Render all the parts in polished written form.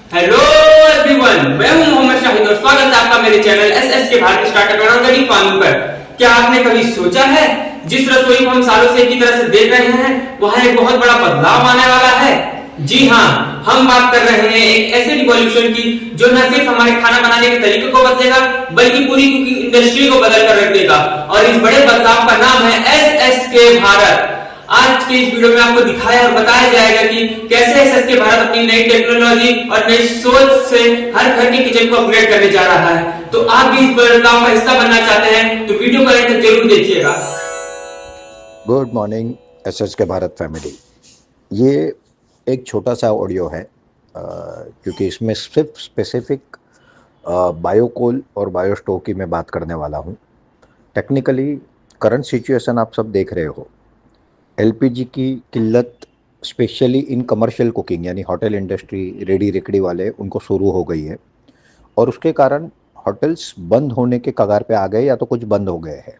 Hello everyone, मैं हूं मोहम्मद शाहिद और स्वागत है आपका मेरे चैनल एसएस के भारतीय स्टार्टअप एंड ऑर्गेनिक फार्मिंग पर। क्या आपने कभी सोचा है जिस रसोई को हम सालों से एक ही तरह से देख रहे हैं वहां एक बहुत बड़ा बदलाव आने वाला है? जी हाँ, हम बात कर रहे हैं एक ऐसे रिवॉल्यूशन की जो न सिर्फ हमारे खाना बनाने के तरीके को बदलेगा बल्कि पूरी कुकिंग इंडस्ट्री को बदल कर रख देगा। और इस बड़े बदलाव का नाम है एसएस के भारत। आज के इस वीडियो में आपको दिखाया और बताया जाएगा कि कैसे एसएस के भारत अपनी नई टेक्नोलॉजी और नई सोच से हर घर के किचन को अपग्रेड करने जा रहा है। तो आप भी इस बदलाव का हिस्सा बनना चाहते हैं तो वीडियो को अंत तक जरूर देखिएगा। गुड मॉर्निंग एसएस के भारत फैमिली। ये एक छोटा सा ऑडियो है क्योंकि इसमें सिर्फ स्पेसिफिक बायोकोल और बायोस्टोव की मैं बात करने वाला हूँ। टेक्निकली करंट सिचुएशन आप सब देख रहे हो, एलपीजी की किल्लत स्पेशली इन कमर्शियल कुकिंग यानी होटल इंडस्ट्री, रेडी रेकड़ी वाले उनको शुरू हो गई है और उसके कारण होटल्स बंद होने के कगार पे आ गए या तो कुछ बंद हो गए हैं।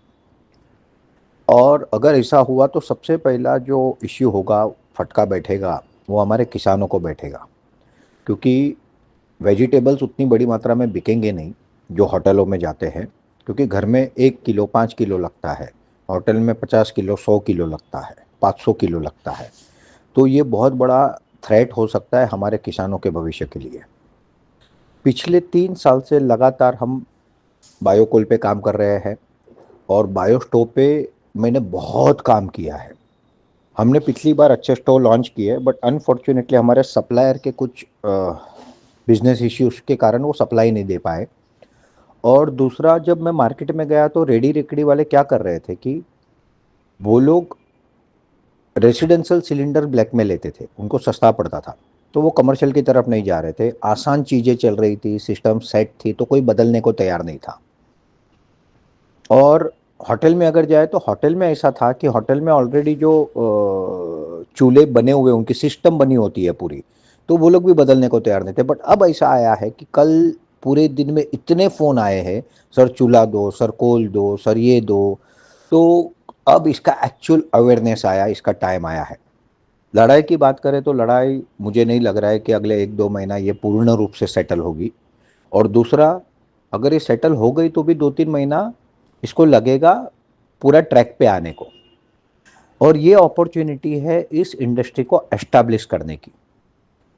और अगर ऐसा हुआ तो सबसे पहला जो इश्यू होगा, फटका बैठेगा, वो हमारे किसानों को बैठेगा, क्योंकि वेजिटेबल्स उतनी बड़ी मात्रा में बिकेंगे नहीं जो होटलों में जाते हैं, क्योंकि घर में 1 किलो 5 किलो लगता है, होटल में 50 किलो 100 किलो लगता है, 500 किलो लगता है। तो ये बहुत बड़ा थ्रेट हो सकता है हमारे किसानों के भविष्य के लिए। पिछले 3 साल से लगातार हम बायोकोल पे काम कर रहे हैं और बायोस्टोव पे मैंने बहुत काम किया है। हमने पिछली बार अच्छे स्टोव लॉन्च किए बट अनफॉर्चुनेटली हमारे सप्लायर के कुछ बिजनेस इश्यूज के कारण वो सप्लाई नहीं दे पाए। और दूसरा, जब मैं मार्केट में गया तो रेडी रेकड़ी वाले क्या कर रहे थे कि वो लोग रेसिडेंशियल सिलेंडर ब्लैक में लेते थे, उनको सस्ता पड़ता था, तो वो कमर्शियल की तरफ नहीं जा रहे थे। आसान चीज़ें चल रही थी, सिस्टम सेट थी, तो कोई बदलने को तैयार नहीं था। और होटल में अगर जाए तो होटल में ऐसा था कि होटल में ऑलरेडी जो चूल्हे बने हुए, उनकी सिस्टम बनी होती है पूरी, तो वो लोग भी बदलने को तैयार नहीं थे। बट अब ऐसा आया है कि कल पूरे दिन में इतने फ़ोन आए हैं, सर चूल्हा दो, सर कोल दो, सर ये दो। तो अब इसका एक्चुअल अवेयरनेस आया, इसका टाइम आया है। लड़ाई की बात करें तो लड़ाई मुझे नहीं लग रहा है कि अगले 1-2 महीना ये पूर्ण रूप से सेटल होगी। और दूसरा, अगर ये सेटल हो गई तो भी 2-3 महीना इसको लगेगा पूरा ट्रैक पे आने को। और ये अपॉर्चुनिटी है इस इंडस्ट्री को एस्टैब्लिश करने की।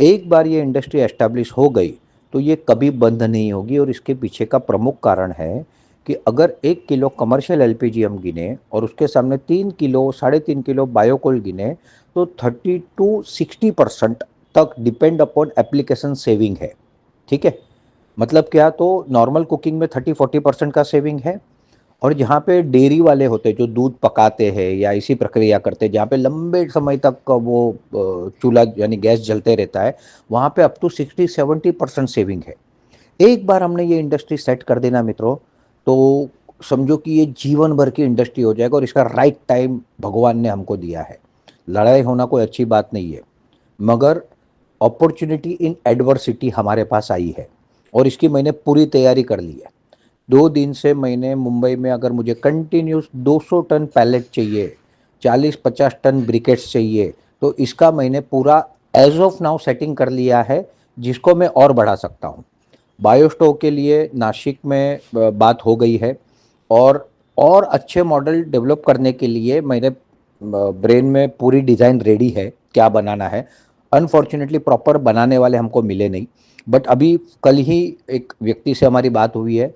एक बार ये इंडस्ट्री एस्टैब्लिश हो गई तो ये कभी बंद नहीं होगी। और इसके पीछे का प्रमुख कारण है कि अगर 1 किलो कमर्शियल एलपीजी हम गिने और उसके सामने 3 किलो 3.5 किलो बायोकोल गिने तो 30-60% तक डिपेंड अपॉन एप्लीकेशन सेविंग है। ठीक है, मतलब क्या, तो नॉर्मल कुकिंग में 30-40% का सेविंग है। और जहाँ पे डेयरी वाले होते हैं जो दूध पकाते हैं या इसी प्रक्रिया करते हैं, जहाँ पे लंबे समय तक वो चूल्हा यानी गैस जलते रहता है, वहाँ पे अप टू 60-70% सेविंग है। एक बार हमने ये इंडस्ट्री सेट कर देना मित्रों, तो समझो कि ये जीवन भर की इंडस्ट्री हो जाएगा। और इसका राइट टाइम भगवान ने हमको दिया है। लड़ाई होना कोई अच्छी बात नहीं है, मगर अपॉर्चुनिटी इन एडवर्सिटी हमारे पास आई है और इसकी मैंने पूरी तैयारी कर ली है। 2 दिन से मैंने मुंबई में, अगर मुझे कंटिन्यूस 200 टन पैलेट चाहिए, 40-50 टन ब्रिकेट्स चाहिए, तो इसका मैंने पूरा एज ऑफ नाउ सेटिंग कर लिया है, जिसको मैं और बढ़ा सकता हूँ। बायोस्टोव के लिए नासिक में बात हो गई है और अच्छे मॉडल डेवलप करने के लिए मेरे ब्रेन में पूरी डिज़ाइन रेडी है, क्या बनाना है। अनफॉर्चुनेटली प्रॉपर बनाने वाले हमको मिले नहीं, बट अभी कल ही एक व्यक्ति से हमारी बात हुई है,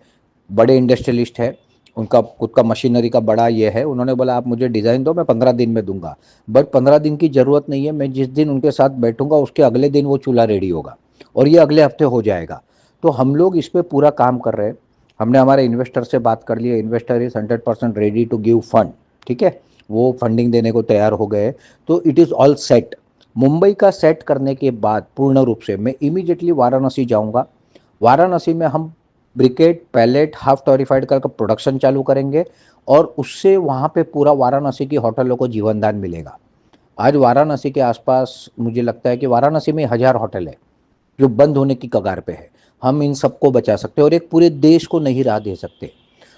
बड़े इंडस्ट्रियलिस्ट है, उनका खुद का मशीनरी का बड़ा ये है। उन्होंने बोला आप मुझे डिज़ाइन दो, मैं 15 दिन में दूंगा। बट 15 दिन की ज़रूरत नहीं है, मैं जिस दिन उनके साथ बैठूंगा उसके अगले दिन वो चूल्हा रेडी होगा और ये अगले हफ्ते हो जाएगा। तो हम लोग इस पर पूरा काम कर रहे हैं। हमने हमारे इन्वेस्टर से बात कर ली है, investor is 100% ready to give fund. ठीक है, वो फंडिंग देने को तैयार हो गए। तो it is all set. Mumbai का सेट करने के बाद पूर्ण रूप से मैं इमीडिएटली वाराणसी जाऊंगा। वाराणसी में हम ब्रिकेट, पैलेट, हाफ टॉरिफाइड का प्रोडक्शन चालू करेंगे और उससे वहाँ पे पूरा वाराणसी की होटलों को जीवनदान मिलेगा। आज वाराणसी के आसपास मुझे लगता है कि वाराणसी में 1000 होटल है जो बंद होने की कगार पे है। हम इन सबको बचा सकते हैं और एक पूरे देश को नई राह दे सकते।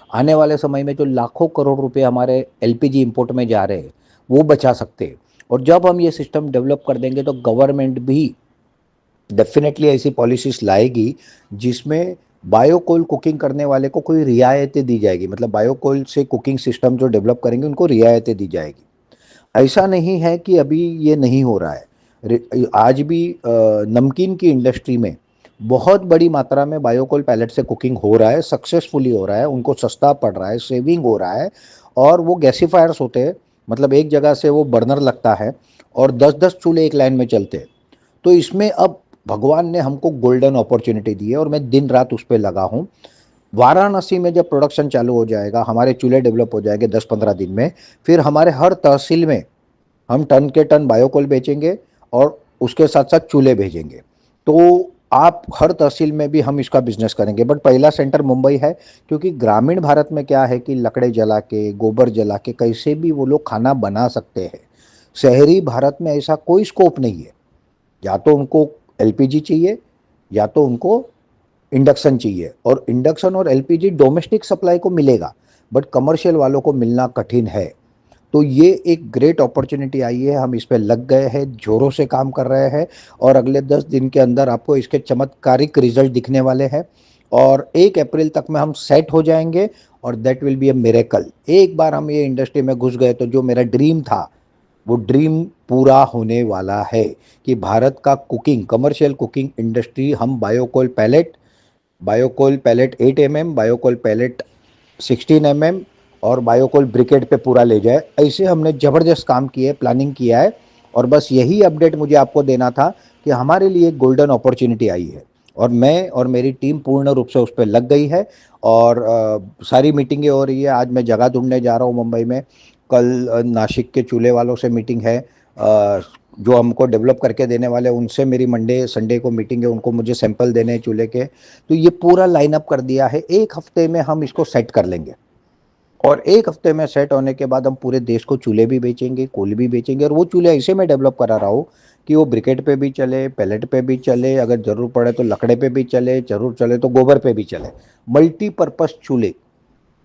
आने वाले समय में जो लाखों करोड़ रुपए हमारे एलपीजी इंपोर्ट में जा रहे हैं वो बचा सकते हैं। और जब हम ये सिस्टम डेवलप कर देंगे तो गवर्नमेंट भी डेफिनेटली ऐसी पॉलिसीज लाएगी जिसमें बायोकोल कुकिंग करने वाले को कोई रियायतें दी जाएगी, मतलब बायोकोल से कुकिंग सिस्टम जो डेवलप करेंगे उनको रियायतें दी जाएगी। ऐसा नहीं है कि अभी ये नहीं हो रहा है। आज भी नमकीन की इंडस्ट्री में बहुत बड़ी मात्रा में बायोकोल पैलेट से कुकिंग हो रहा है, सक्सेसफुली हो रहा है, उनको सस्ता पड़ रहा है, सेविंग हो रहा है। और वो गैसीफायर्स होते हैं, मतलब एक जगह से वो बर्नर लगता है और 10-10 चूल्हे एक लाइन में चलते हैं। तो इसमें अब भगवान ने हमको गोल्डन अपॉर्चुनिटी दी है और मैं दिन रात उस पर लगा हूँ। वाराणसी में जब प्रोडक्शन चालू हो जाएगा, हमारे चूल्हे डेवलप हो जाएंगे 10-15 दिन में, फिर हमारे हर तहसील में हम टन के टन बायोकोल बेचेंगे और उसके साथ साथ चूल्हे भेजेंगे। तो आप हर तहसील में भी हम इसका बिजनेस करेंगे, बट पहला सेंटर मुंबई है, क्योंकि ग्रामीण भारत में क्या है कि लकड़े जला के, गोबर जला के कैसे भी वो लोग खाना बना सकते हैं। शहरी भारत में ऐसा कोई स्कोप नहीं है। या तो उनको एलपीजी चाहिए या तो उनको इंडक्शन चाहिए, और इंडक्शन और एलपीजी डोमेस्टिक सप्लाई को मिलेगा, बट कमर्शियल वालों को मिलना कठिन है। तो ये एक ग्रेट अपॉर्चुनिटी आई है, हम इस पे लग गए हैं, जोरों से काम कर रहे हैं और अगले 10 दिन के अंदर आपको इसके चमत्कारिक रिजल्ट दिखने वाले हैं और 1 अप्रैल तक में हम सेट हो जाएंगे और that will be a miracle. एक बार हम ये इंडस्ट्री में घुस गए तो जो मेरा ड्रीम था वो ड्रीम पूरा होने वाला है कि भारत का कुकिंग, कमर्शियल कुकिंग इंडस्ट्री हम biocoal pellet 8 mm, biocoal pellet 16 mm और बायोकोल ब्रिकेट पे पूरा ले जाए। ऐसे हमने ज़बरदस्त काम किए, प्लानिंग किया है और बस यही अपडेट मुझे आपको देना था कि हमारे लिए एक गोल्डन अपॉर्चुनिटी आई है और मैं और मेरी टीम पूर्ण रूप से उस पर लग गई है और सारी मीटिंगें हो रही है। आज मैं जगह ढूंढने जा रहा हूँ मुंबई में, कल नासिक के चूल्हे वालों से मीटिंग है, जो हमको डेवलप करके देने वाले उनसे मेरी मंडे संडे को मीटिंग है, उनको मुझे सैंपल देने हैं चूल्हे के। तो ये पूरा लाइनअप कर दिया है, 1 हफ्ते में हम इसको सेट कर लेंगे और 1 हफ्ते में सेट होने के बाद हम पूरे देश को चूल्हे भी बेचेंगे, कोल भी बेचेंगे। और वो चूल्हे ऐसे मैं डेवलप करा रहा हूँ कि वो ब्रिकेट पे भी चले, पैलेट पे भी चले, अगर ज़रूर पड़े तो लकड़े पे भी चले, ज़रूर चले तो गोबर पे भी चले। मल्टीपर्पज़ चूल्हे,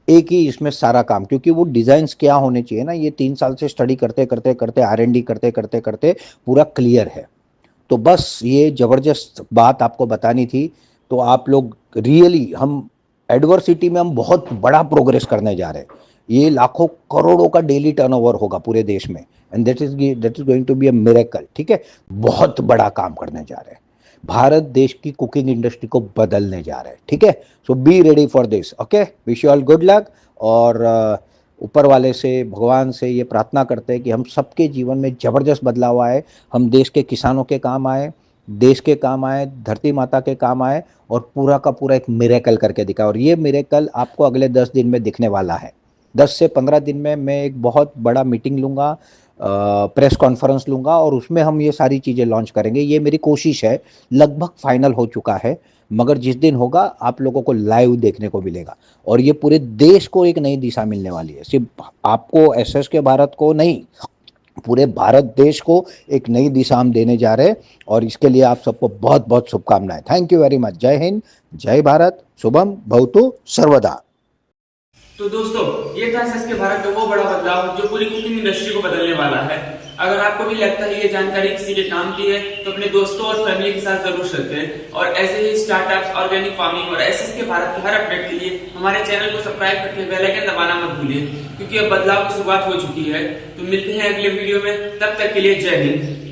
एक ही इसमें सारा काम, क्योंकि वो डिज़ाइंस क्या होने चाहिए ना, ये 3 साल से स्टडी करते करते करते R&D करते करते करते पूरा क्लियर है। तो बस ये ज़बरदस्त बात आपको बतानी थी। तो आप लोग रियली, हम एडवर्सिटी में हम बहुत बड़ा प्रोग्रेस करने जा रहे हैं। ये लाखों करोड़ों का डेली टर्नओवर होगा पूरे देश में and that is going to be a miracle. ठीक है, बहुत बड़ा काम करने जा रहे हैं, भारत देश की कुकिंग इंडस्ट्री को बदलने जा रहे हैं। ठीक है, so be ready for this. Okay, wish you all good luck और ऊपर वाले से, भगवान से ये प्रार्थना करते हैं कि हम सबके जीवन में ज़बरदस्त बदलाव आए, हम देश के किसानों के काम आए, देश के काम आए, धरती माता के काम आए और पूरा का पूरा एक मिरेकल करके दिखा। और ये मिरेकल आपको अगले 10 दिन में दिखने वाला है। 10 से 15 दिन में मैं एक बहुत बड़ा मीटिंग लूँगा, प्रेस कॉन्फ्रेंस लूँगा और उसमें हम ये सारी चीज़ें लॉन्च करेंगे। ये मेरी कोशिश है, लगभग फाइनल हो चुका है, मगर जिस दिन होगा आप लोगों को लाइव देखने को मिलेगा और ये पूरे देश को एक नई दिशा मिलने वाली है। सिर्फ आपको एसएस के भारत को नहीं, पूरे भारत देश को एक नई दिशा हम देने जा रहे हैं और इसके लिए आप सबको बहुत बहुत शुभकामनाएं। Thank you very much. जय हिंद, जय भारत, शुभम भवतु सर्वदा। तो दोस्तों, ये था एसएस के भारत का वो बड़ा बदलाव जो पूरी कुकिंग इंडस्ट्री को बदलने वाला है। अगर आपको भी लगता है ये जानकारी किसी के काम की है तो अपने दोस्तों और फैमिली के साथ जरूर शेयर करें और ऐसे ही स्टार्टअप्स, ऑर्गेनिक फार्मिंग और एसएस के भारत के हर अपडेट के लिए हमारे चैनल को सब्सक्राइब करके बेल आइकन दबाना मत भूलिए, क्योंकि अब बदलाव की शुरुआत हो चुकी है। तो मिलते हैं अगले वीडियो में, तब तक के लिए जय हिंद।